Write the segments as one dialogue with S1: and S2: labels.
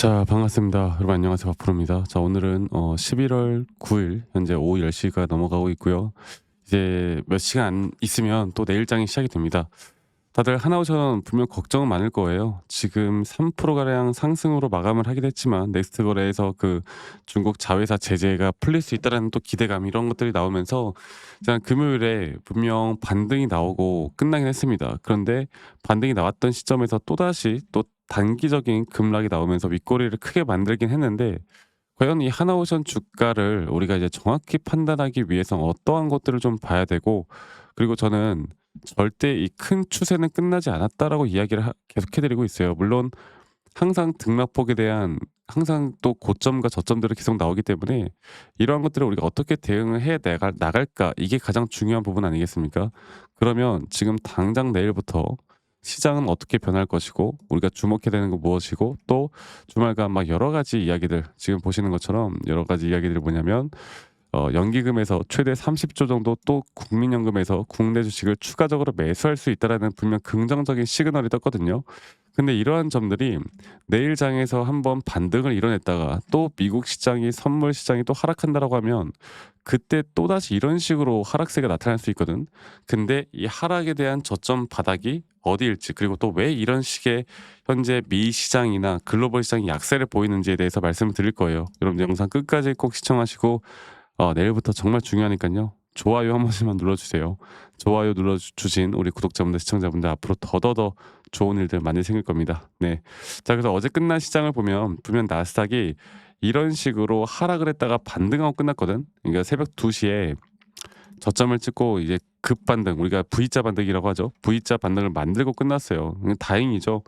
S1: 자, 반갑습니다. 여러분 안녕하세요. 박프로입니다. 자, 오늘은 11월 9일 현재 오후 10시가 넘어가고 있고요. 이제 몇 시간 있으면 또 내일장이 시작이 됩니다. 다들 하나오션 분명 걱정은 많을 거예요. 지금 3%가량 상승으로 마감을 하긴 했지만 넥스트 거래에서 그 중국 자회사 제재가 풀릴 수 있다는 또 기대감 이런 것들이 나오면서 일단 금요일에 분명 반등이 나오고 끝나긴 했습니다. 그런데 반등이 나왔던 시점에서 또다시 또 단기적인 급락이 나오면서 윗꼬리를 크게 만들긴 했는데 과연 이 하나오션 주가를 우리가 이제 정확히 판단하기 위해서 어떠한 것들을 좀 봐야 되고, 그리고 저는 절대 이 큰 추세는 끝나지 않았다라고 이야기를 계속해 드리고 있어요. 물론 항상 등락폭에 대한 항상 또 고점과 저점들이 계속 나오기 때문에 이러한 것들을 우리가 어떻게 대응을 해 나갈까, 이게 가장 중요한 부분 아니겠습니까? 그러면 지금 당장 내일부터 시장은 어떻게 변할 것이고 우리가 주목해야 되는 건 무엇이고, 또 주말간 막 여러 가지 이야기들, 지금 보시는 것처럼 여러 가지 이야기들이 뭐냐면 연기금에서 최대 30조 정도, 또 국민연금에서 국내 주식을 추가적으로 매수할 수 있다라는 분명 긍정적인 시그널이 떴거든요. 근데 이러한 점들이 내일 장에서 한번 반등을 이뤄냈다가 또 미국 시장이, 선물 시장이 또 하락한다라고 하면 그때 또다시 이런 식으로 하락세가 나타날 수 있거든. 근데 이 하락에 대한 저점 바닥이 어디일지, 그리고 또 왜 이런 식의 현재 미 시장이나 글로벌 시장이 약세를 보이는지에 대해서 말씀을 드릴 거예요. 여러분들 영상 끝까지 꼭 시청하시고 내일부터 정말 중요하니깐요. 좋아요 한 번씩만 눌러주세요. 좋아요 눌러주신 우리 구독자분들, 시청자분들 앞으로 더더더 좋은 일들 많이 생길 겁니다. 네. 자, 그래서 어제 끝난 시장을 보면 분명 나스닥이 이런 식으로 하락을 했다가 반등하고 끝났거든. 그러니까 새벽 2시에 저점을 찍고 이제 급반등, 우리가 V자 반등이라고 하죠. V자 반등을 만들고 끝났어요. 다행이죠.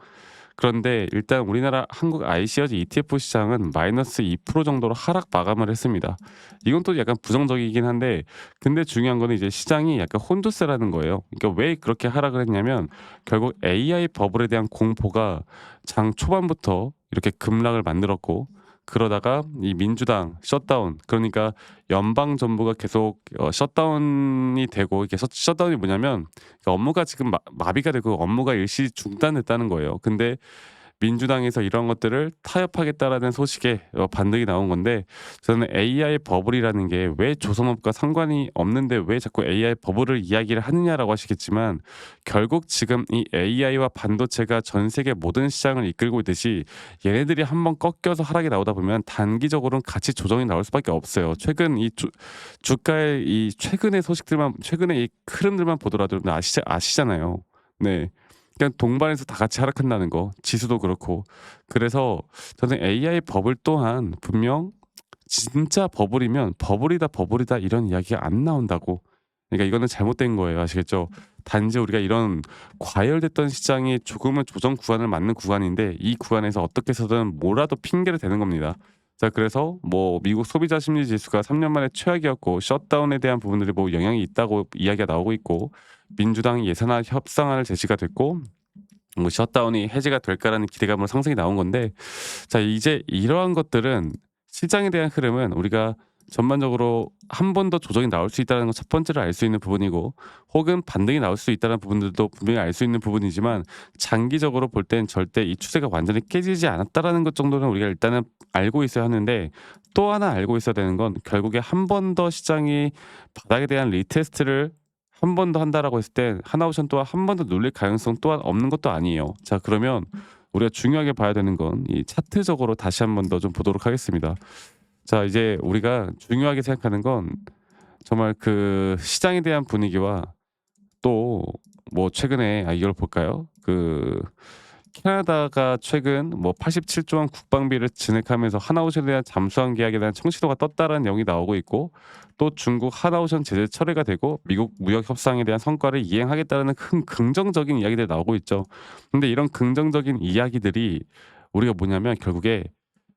S1: 그런데 일단 우리나라 한국 IC어지 ETF 시장은 마이너스 2% 정도로 하락 마감을 했습니다. 이건 또 약간 부정적이긴 한데, 근데 중요한 거는 이제 시장이 약간 혼두세라는 거예요. 그러니까 왜 그렇게 하락을 했냐면 결국 AI 버블에 대한 공포가 장 초반부터 이렇게 급락을 만들었고, 그러다가 이 민주당 셧다운, 그러니까 연방 정부가 계속 셧다운이 되고, 이게 셧다운이 뭐냐면 업무가 지금 마비가 되고 업무가 일시 중단됐다는 거예요. 근데 민주당에서 이런 것들을 타협하겠다라는 소식에 반등이 나온 건데, 저는 AI 버블이라는 게 왜 조선업과 상관이 없는데 왜 자꾸 AI 버블을 이야기를 하느냐라고 하시겠지만, 결국 지금 이 AI와 반도체가 전 세계 모든 시장을 이끌고 있듯이 얘네들이 한번 꺾여서 하락이 나오다 보면 단기적으로는 같이 조정이 나올 수밖에 없어요. 최근 이 주가의 이 최근의 소식들만, 최근의 이 흐름들만 보더라도 아시잖아요. 네. 그냥 동반해서 다 같이 하락한다는 거, 지수도 그렇고. 그래서 저는 AI 버블 또한 분명 진짜 버블이면 버블이다 버블이다 이런 이야기가 안 나온다고. 그러니까 이거는 잘못된 거예요. 아시겠죠? 단지 우리가 이런 과열됐던 시장이 조금은 조정 구간을 맞는 구간인데, 이 구간에서 어떻게 해서든 뭐라도 핑계를 대는 겁니다. 자, 그래서 뭐 미국 소비자 심리 지수가 3년 만에 최악이었고 셧다운에 대한 부분들이 뭐 영향이 있다고 이야기가 나오고 있고, 민주당이 예산안 협상안을 제시가 됐고 뭐 셧다운이 해제가 될까라는 기대감으로 상승이 나온 건데, 자, 이제 이러한 것들은 시장에 대한 흐름은 우리가 전반적으로 한 번 더 조정이 나올 수 있다는 건 첫 번째로 알 수 있는 부분이고, 혹은 반등이 나올 수 있다는 부분들도 분명히 알 수 있는 부분이지만, 장기적으로 볼 땐 절대 이 추세가 완전히 깨지지 않았다라는 것 정도는 우리가 일단은 알고 있어야 하는데, 또 하나 알고 있어야 되는 건 결국에 한 번 더 시장이 바닥에 대한 리테스트를 한 번 더 한다라고 했을 때 하나오션 또한 한 번 더 눌릴 가능성 또한 없는 것도 아니에요. 자, 그러면 우리가 중요하게 봐야 되는 건 이 차트적으로 다시 한 번 더 좀 보도록 하겠습니다. 자, 이제 우리가 중요하게 생각하는 건 정말 그 시장에 대한 분위기와, 또 뭐 최근에 이걸 볼까요? 그 캐나다가 최근 뭐 87조 원 국방비를 진액하면서 하나오션에 대한 잠수함 계약에 대한 청취도가 떴다라는 내용이 나오고 있고, 또 중국 하나오션 제재 철회가 되고 미국 무역 협상에 대한 성과를 이행하겠다는 큰 긍정적인 이야기들이 나오고 있죠. 근데 이런 긍정적인 이야기들이 우리가 뭐냐면 결국에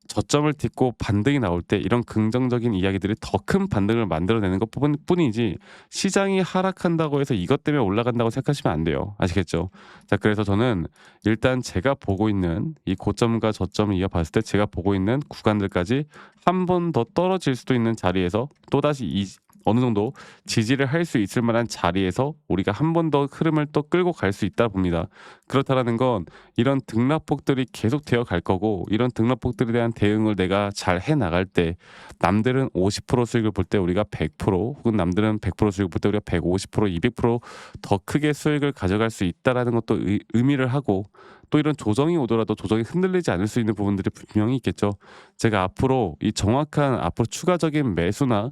S1: 저점을 딛고 반등이 나올 때 이런 긍정적인 이야기들이 더 큰 반등을 만들어내는 것 뿐이지, 시장이 하락한다고 해서 이것 때문에 올라간다고 생각하시면 안 돼요. 아시겠죠? 자, 그래서 저는 일단 제가 보고 있는 이 고점과 저점을 이어봤을 때 제가 보고 있는 구간들까지 한 번 더 떨어질 수도 있는 자리에서 또다시 어느 정도 지지를 할 수 있을 만한 자리에서 우리가 한 번 더 흐름을 또 끌고 갈 수 있다 봅니다. 그렇다라는 건 이런 등락폭들이 계속되어 갈 거고, 이런 등락폭들에 대한 대응을 내가 잘 해 나갈 때 남들은 50% 수익을 볼 때 우리가 100%, 혹은 남들은 100% 수익을 볼 때 우리가 150%, 200%더 크게 수익을 가져갈 수 있다라는 것도 의미를 하고, 또 이런 조정이 오더라도 조정이 흔들리지 않을 수 있는 부분들이 분명히 있겠죠. 제가 앞으로 이 정확한 앞으로 추가적인 매수나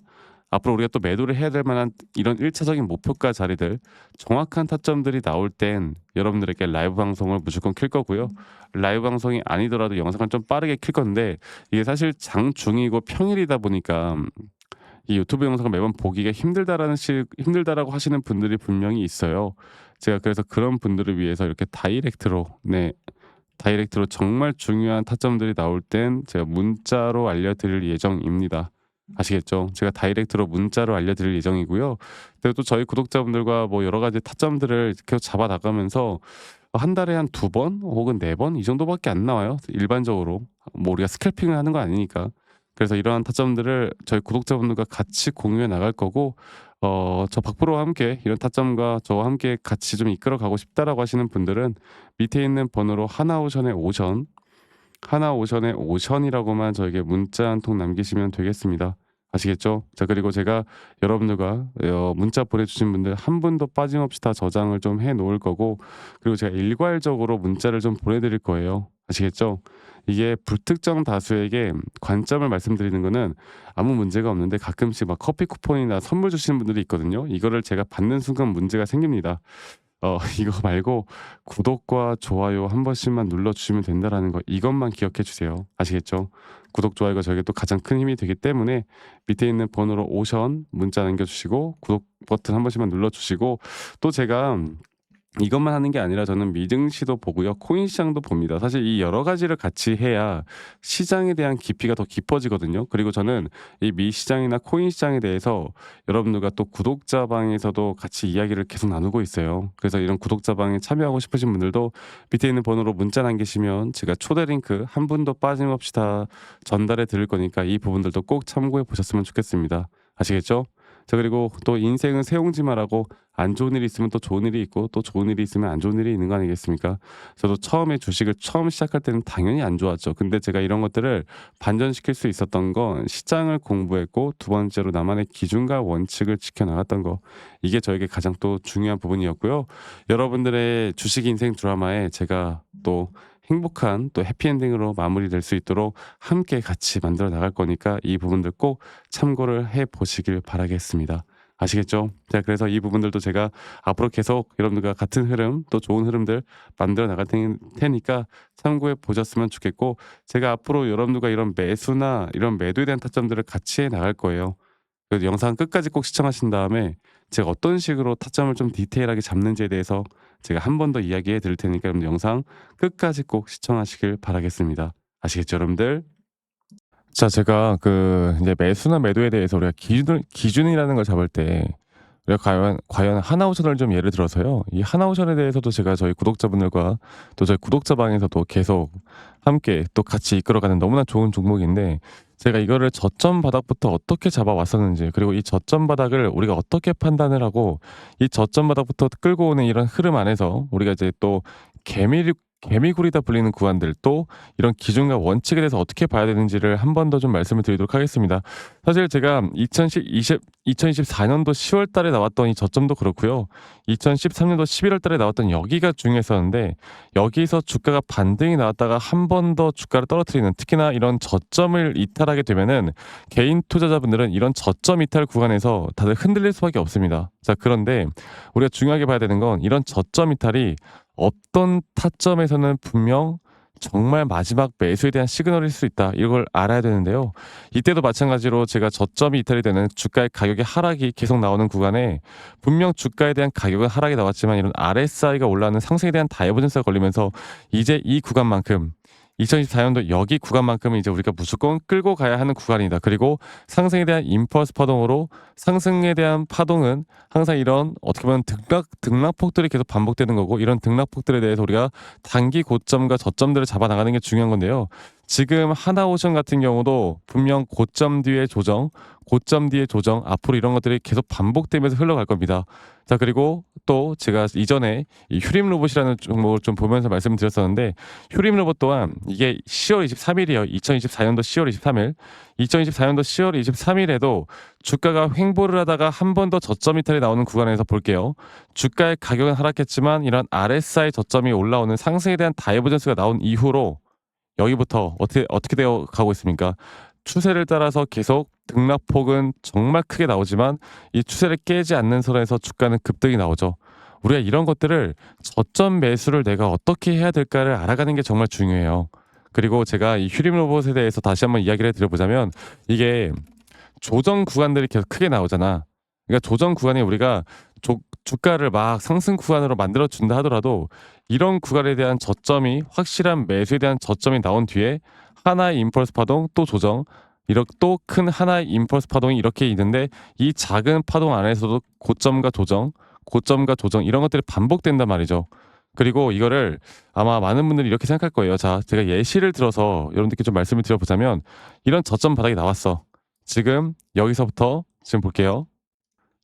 S1: 앞으로 우리가 또 매도를 해야 될 만한 이런 1차적인 목표가 자리들, 정확한 타점들이 나올 땐 여러분들에게 라이브 방송을 무조건 킬 거고요. 라이브 방송이 아니더라도 영상을 좀 빠르게 킬 건데, 이게 사실 장중이고 평일이다 보니까 이 유튜브 영상을 매번 보기가 힘들다라고 하시는 분들이 분명히 있어요. 제가 그래서 그런 분들을 위해서 이렇게 다이렉트로 정말 중요한 타점들이 나올 땐 제가 문자로 알려드릴 예정입니다. 아시겠죠? 제가 다이렉트로 문자로 알려드릴 예정이고요. 그리고 또 저희 구독자분들과 뭐 여러 가지 타점들을 계속 잡아 나가면서 한 달에 한 두 번 혹은 네 번 이 정도밖에 안 나와요. 일반적으로 뭐 우리가 스캘핑을 하는 거 아니니까. 그래서 이러한 타점들을 저희 구독자분들과 같이 공유해 나갈 거고, 저 박프로와 함께 이런 타점과 저와 함께 같이 좀 이끌어 가고 싶다라고 하시는 분들은 밑에 있는 번호로 하나오션의 오션이라고만 저에게 문자 한 통 남기시면 되겠습니다. 아시겠죠? 자, 그리고 제가 여러분들과 문자 보내주신 분들 한 분도 빠짐없이 다 저장을 좀 해 놓을 거고, 그리고 제가 일괄적으로 문자를 좀 보내드릴 거예요. 아시겠죠? 이게 불특정 다수에게 관점을 말씀드리는 거는 아무 문제가 없는데, 가끔씩 막 커피 쿠폰이나 선물 주시는 분들이 있거든요. 이거를 제가 받는 순간 문제가 생깁니다. 이거 말고 구독과 좋아요 한 번씩만 눌러주시면 된다라는 거, 이것만 기억해 주세요. 아시겠죠? 구독, 좋아요가 저에게 또 가장 큰 힘이 되기 때문에 밑에 있는 번호로 오션 문자 남겨주시고 구독 버튼 한 번씩만 눌러주시고, 또 제가 이것만 하는 게 아니라 저는 미증시도 보고요, 코인 시장도 봅니다. 사실 이 여러 가지를 같이 해야 시장에 대한 깊이가 더 깊어지거든요. 그리고 저는 이 미 시장이나 코인 시장에 대해서 여러분들과 또 구독자 방에서도 같이 이야기를 계속 나누고 있어요. 그래서 이런 구독자 방에 참여하고 싶으신 분들도 밑에 있는 번호로 문자 남기시면 제가 초대 링크 한 분도 빠짐없이 다 전달해 드릴 거니까 이 부분들도 꼭 참고해 보셨으면 좋겠습니다. 아시겠죠? 자, 그리고 또 인생은 세옹지마라고, 안 좋은 일이 있으면 또 좋은 일이 있고, 또 좋은 일이 있으면 안 좋은 일이 있는 거 아니겠습니까? 저도 처음에 주식을 처음 시작할 때는 당연히 안 좋았죠. 근데 제가 이런 것들을 반전시킬 수 있었던 건 시장을 공부했고, 두 번째로 나만의 기준과 원칙을 지켜나갔던 거, 이게 저에게 가장 또 중요한 부분이었고요. 여러분들의 주식 인생 드라마에 제가 또 행복한 또 해피엔딩으로 마무리될 수 있도록 함께 같이 만들어 나갈 거니까 이 부분들 꼭 참고를 해 보시길 바라겠습니다. 아시겠죠? 자, 그래서 이 부분들도 제가 앞으로 계속 여러분들과 같은 흐름, 또 좋은 흐름들 만들어 나갈 테니까 참고해 보셨으면 좋겠고, 제가 앞으로 여러분들과 이런 매수나 이런 매도에 대한 타점들을 같이 해 나갈 거예요. 그래서 영상 끝까지 꼭 시청하신 다음에 제가 어떤 식으로 타점을 좀 디테일하게 잡는지에 대해서 제가 한 번 더 이야기해 드릴 테니까 여러분들 영상 끝까지 꼭 시청하시길 바라겠습니다. 아시겠죠, 여러분들? 자, 제가 이제 매수나 매도에 대해서 우리가 기준이라는 걸 잡을 때 우리가 과연 하나오션을 좀 예를 들어서요. 이 하나오션에 대해서도 제가 저희 구독자분들과 또 저희 구독자 방에서도 계속 함께 또 같이 이끌어가는 너무나 좋은 종목인데, 제가 이거를 저점 바닥부터 어떻게 잡아왔었는지, 그리고 이 저점 바닥을 우리가 어떻게 판단을 하고, 이 저점 바닥부터 끌고 오는 이런 흐름 안에서 우리가 이제 또 개미굴이다 불리는 구간들, 또 이런 기준과 원칙에 대해서 어떻게 봐야 되는지를 한 번 더 좀 말씀을 드리도록 하겠습니다. 사실 제가 2024년도 10월 달에 나왔던 이 저점도 그렇고요. 2013년도 11월 달에 나왔던 여기가 중요했었는데, 여기서 주가가 반등이 나왔다가 한 번 더 주가를 떨어뜨리는, 특히나 이런 저점을 이탈하게 되면은 개인 투자자분들은 이런 저점 이탈 구간에서 다들 흔들릴 수밖에 없습니다. 자, 그런데 우리가 중요하게 봐야 되는 건 이런 저점 이탈이 어떤 타점에서는 분명 정말 마지막 매수에 대한 시그널일 수 있다, 이걸 알아야 되는데요. 이때도 마찬가지로 제가 저점이 이탈이 되는 주가의 가격의 하락이 계속 나오는 구간에 분명 주가에 대한 가격은 하락이 나왔지만 이런 RSI가 올라가는 상승에 대한 다이버전스가 걸리면서 이제 이 구간만큼, 2024년도 여기 구간만큼은 이제 우리가 무조건 끌고 가야 하는 구간이다. 그리고 상승에 대한 임펄스 파동으로, 상승에 대한 파동은 항상 이런 어떻게 보면 등락폭들이 계속 반복되는 거고, 이런 등락폭들에 대해서 우리가 단기 고점과 저점들을 잡아 나가는 게 중요한 건데요. 지금 하나오션 같은 경우도 분명 고점 뒤에 조정, 고점 뒤에 조정, 앞으로 이런 것들이 계속 반복되면서 흘러갈 겁니다. 자, 그리고 또 제가 이전에 이 휴림 로봇이라는 종목을 좀 보면서 말씀을 드렸었는데, 휴림 로봇 또한 이게 10월 23일이에요. 2024년도 10월 23일. 2024년도 10월 23일에도 주가가 횡보를 하다가 한 번 더 저점 이탈이 나오는 구간에서 볼게요. 주가의 가격은 하락했지만 이런 RSI 저점이 올라오는 상승에 대한 다이버전스가 나온 이후로 여기부터 어떻게 되어 가고 있습니까? 추세를 따라서 계속 등락폭은 정말 크게 나오지만 이 추세를 깨지 않는 선에서 주가는 급등이 나오죠. 우리가 이런 것들을 저점 매수를 내가 어떻게 해야 될까를 알아가는 게 정말 중요해요. 그리고 제가 이 휴림 로봇에 대해서 다시 한번 이야기를 드려보자면, 이게 조정 구간들이 계속 크게 나오잖아. 그러니까 조정 구간에 우리가 주가를 막 상승 구간으로 만들어 준다 하더라도 이런 구간에 대한 저점이, 확실한 매수에 대한 저점이 나온 뒤에 하나의 임펄스 파동 또 조정, 이렇게 또 큰 하나의 임펄스 파동이 이렇게 있는데, 이 작은 파동 안에서도 고점과 조정, 고점과 조정 이런 것들이 반복된단 말이죠. 그리고 이거를 아마 많은 분들이 이렇게 생각할 거예요. 자, 제가 예시를 들어서 여러분들께 좀 말씀을 드려보자면, 이런 저점 바닥이 나왔어. 지금 여기서부터 지금 볼게요.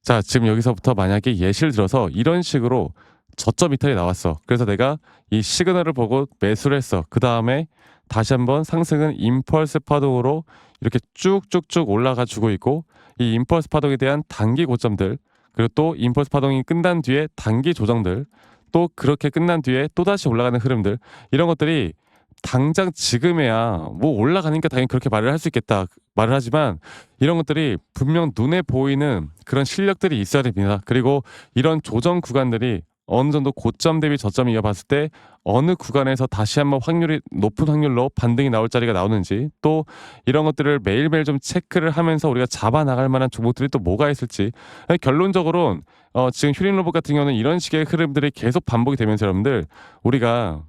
S1: 자, 지금 여기서부터 만약에 예시를 들어서 이런 식으로 저점 이탈이 나왔어. 그래서 내가 이 시그널을 보고 매수를 했어. 그 다음에 다시 한번 상승은 임펄스 파동으로 이렇게 쭉쭉쭉 올라가 주고 있고, 이 임펄스 파동에 대한 단기 고점들, 그리고 또 임펄스 파동이 끝난 뒤에 단기 조정들, 또 그렇게 끝난 뒤에 또다시 올라가는 흐름들, 이런 것들이 당장 지금에야 뭐 올라가니까 당연히 그렇게 말을 할 수 있겠다 말을 하지만, 이런 것들이 분명 눈에 보이는 그런 실력들이 있어야 됩니다. 그리고 이런 조정 구간들이 어느 정도 고점 대비 저점이 이어봤을 때 어느 구간에서 다시 한번 확률이 높은 확률로 반등이 나올 자리가 나오는지, 또 이런 것들을 매일매일 좀 체크를 하면서 우리가 잡아 나갈 만한 종목들이 또 뭐가 있을지. 결론적으로는 지금 휴림 로봇 같은 경우는 이런 식의 흐름들이 계속 반복이 되면서 여러분들, 우리가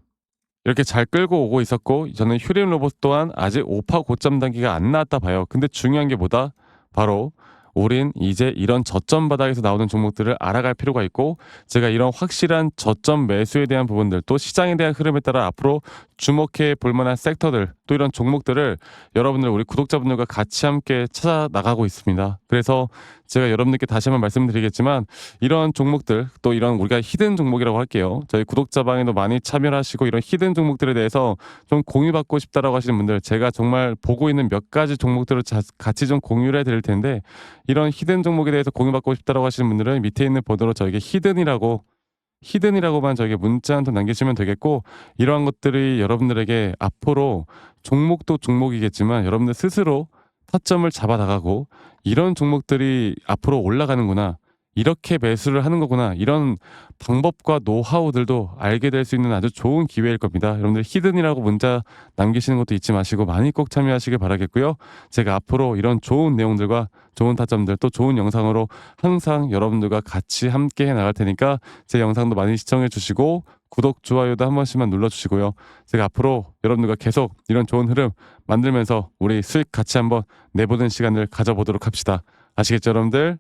S1: 이렇게 잘 끌고 오고 있었고, 저는 휴림 로봇 또한 아직 5파 고점 단계가 안 나왔다 봐요. 근데 중요한 게 뭐다? 바로 우린 이제 이런 저점 바닥에서 나오는 종목들을 알아갈 필요가 있고, 제가 이런 확실한 저점 매수에 대한 부분들, 또 시장에 대한 흐름에 따라 앞으로 주목해 볼 만한 섹터들, 또 이런 종목들을 여러분들, 우리 구독자분들과 같이 함께 찾아 나가고 있습니다. 그래서 제가 여러분들께 다시 한번 말씀드리겠지만, 이런 종목들, 또 이런 우리가 히든 종목이라고 할게요. 저희 구독자 방에도 많이 참여를 하시고 이런 히든 종목들에 대해서 좀 공유받고 싶다라고 하시는 분들, 제가 정말 보고 있는 몇 가지 종목들을 같이 좀 공유를 해드릴 텐데, 이런 히든 종목에 대해서 공유받고 싶다라고 하시는 분들은 밑에 있는 번호로 저에게 히든이라고만 저에게 문자 한 통 남기시면 되겠고, 이러한 것들이 여러분들에게 앞으로 종목도 종목이겠지만 여러분들 스스로 타점을 잡아 나가고, 이런 종목들이 앞으로 올라가는구나, 이렇게 매수를 하는 거구나, 이런 방법과 노하우들도 알게 될 수 있는 아주 좋은 기회일 겁니다. 여러분들 히든이라고 문자 남기시는 것도 잊지 마시고 많이 꼭 참여하시길 바라겠고요. 제가 앞으로 이런 좋은 내용들과 좋은 타점들, 또 좋은 영상으로 항상 여러분들과 같이 함께 해 나갈 테니까 제 영상도 많이 시청해 주시고 구독, 좋아요도 한 번씩만 눌러주시고요. 제가 앞으로 여러분들과 계속 이런 좋은 흐름 만들면서 우리 수익 같이 한번 내보는 시간을 가져보도록 합시다. 아시겠죠, 여러분들?